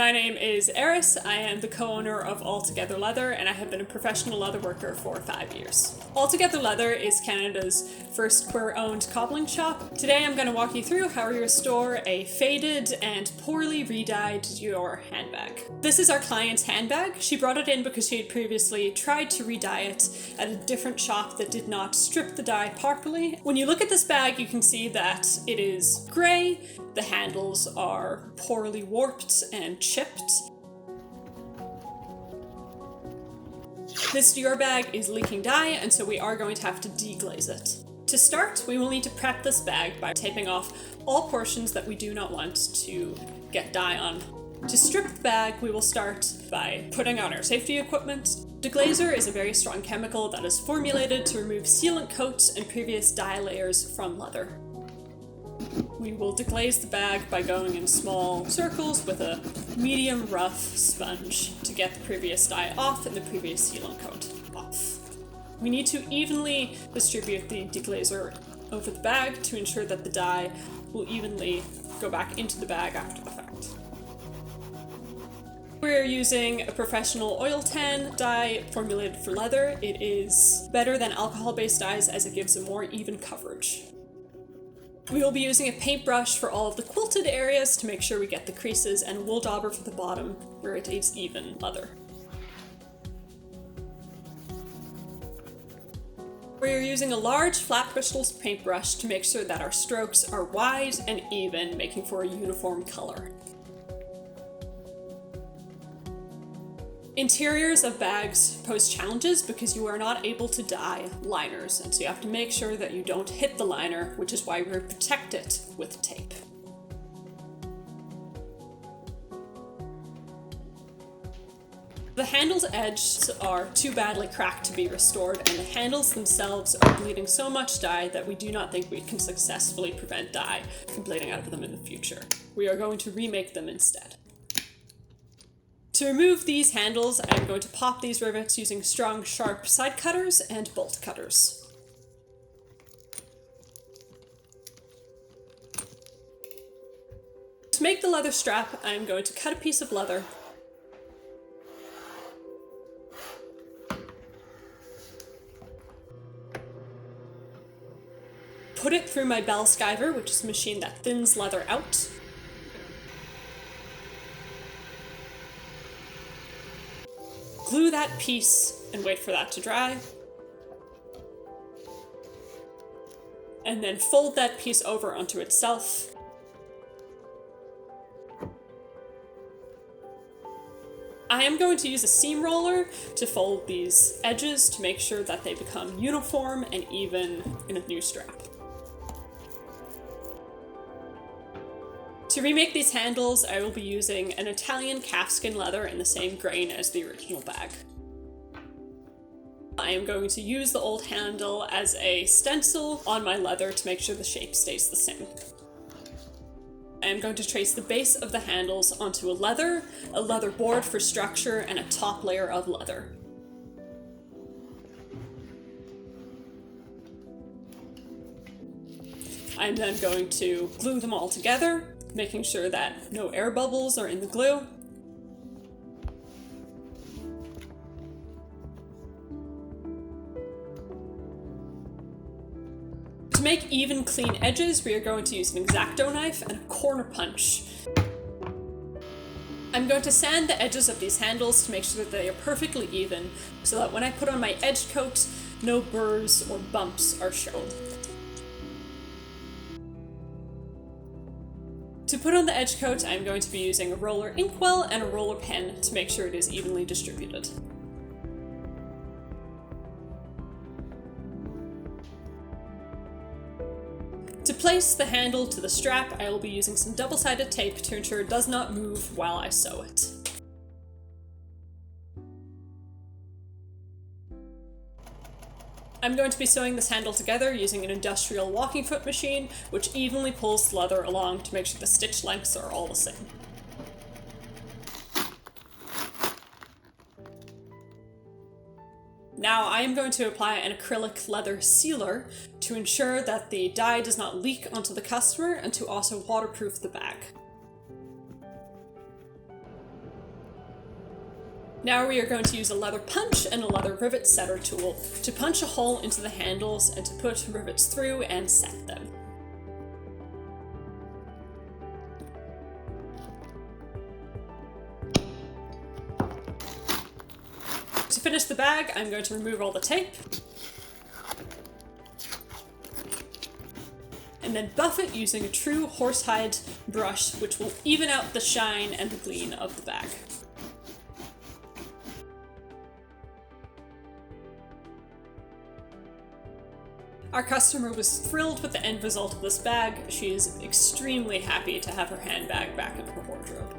My name is Eris. I am the co-owner of Awl Together Leather, and I have been a professional leather worker for 5 years. Awl Together Leather is Canada's first queer-owned cobbling shop. Today I'm going to walk you through how we restore a faded and poorly redyed Dior handbag. This is our client's handbag. She brought it in because she had previously tried to redye it at a different shop that did not strip the dye properly. When you look at this bag, you can see that it is grey, the handles are poorly warped and chipped. This Dior bag is leaking dye, and so we are going to have to deglaze it. To start, we will need to prep this bag by taping off all portions that we do not want to get dye on. To strip the bag, we will start by putting on our safety equipment. Deglazer is a very strong chemical that is formulated to remove sealant coats and previous dye layers from leather. We will deglaze the bag by going in small circles with a medium rough sponge to get the previous dye off and the previous sealant coat off. We need to evenly distribute the deglazer over the bag to ensure that the dye will evenly go back into the bag after the fact. We're using a professional oil tan dye formulated for leather. It is better than alcohol-based dyes as it gives a more even coverage. We will be using a paintbrush for all of the quilted areas to make sure we get the creases, and a wool dauber for the bottom where it is even leather. We're using a large flat bristles paintbrush to make sure that our strokes are wide and even, making for a uniform color. Interiors of bags pose challenges because you are not able to dye liners, and so you have to make sure that you don't hit the liner, which is why we protect it with tape. The handle's edges are too badly cracked to be restored, and the handles themselves are bleeding so much dye that we do not think we can successfully prevent dye from bleeding out of them in the future. We are going to remake them instead. To remove these handles, I'm going to pop these rivets using strong, sharp side cutters and bolt cutters. To make the leather strap, I'm going to cut a piece of leather, put it through my bell skiver, which is a machine that thins leather out, glue that piece and wait for that to dry, and then fold that piece over onto itself. I am going to use a seam roller to fold these edges to make sure that they become uniform and even in a new strap. To remake these handles, I will be using an Italian calfskin leather in the same grain as the original bag. I am going to use the old handle as a stencil on my leather to make sure the shape stays the same. I am going to trace the base of the handles onto a leather board for structure, and a top layer of leather. I'm then going to glue them all together, making sure that no air bubbles are in the glue. To make even, clean edges, we are going to use an X-Acto knife and a corner punch. I'm going to sand the edges of these handles to make sure that they are perfectly even, so that when I put on my edge coat, no burrs or bumps are shown. To put on the edge coat, I'm going to be using a roller inkwell and a roller pen to make sure it is evenly distributed. To place the handle to the strap, I will be using some double-sided tape to ensure it does not move while I sew it. I'm going to be sewing this handle together using an industrial walking foot machine, which evenly pulls the leather along to make sure the stitch lengths are all the same. Now I am going to apply an acrylic leather sealer to ensure that the dye does not leak onto the customer and to also waterproof the bag. Now we are going to use a leather punch and a leather rivet setter tool to punch a hole into the handles and to put rivets through and set them. To finish the bag, I'm going to remove all the tape and then buff it using a true horsehide brush, which will even out the shine and the gleam of the bag. Our customer was thrilled with the end result of this bag. She is extremely happy to have her handbag back in her wardrobe.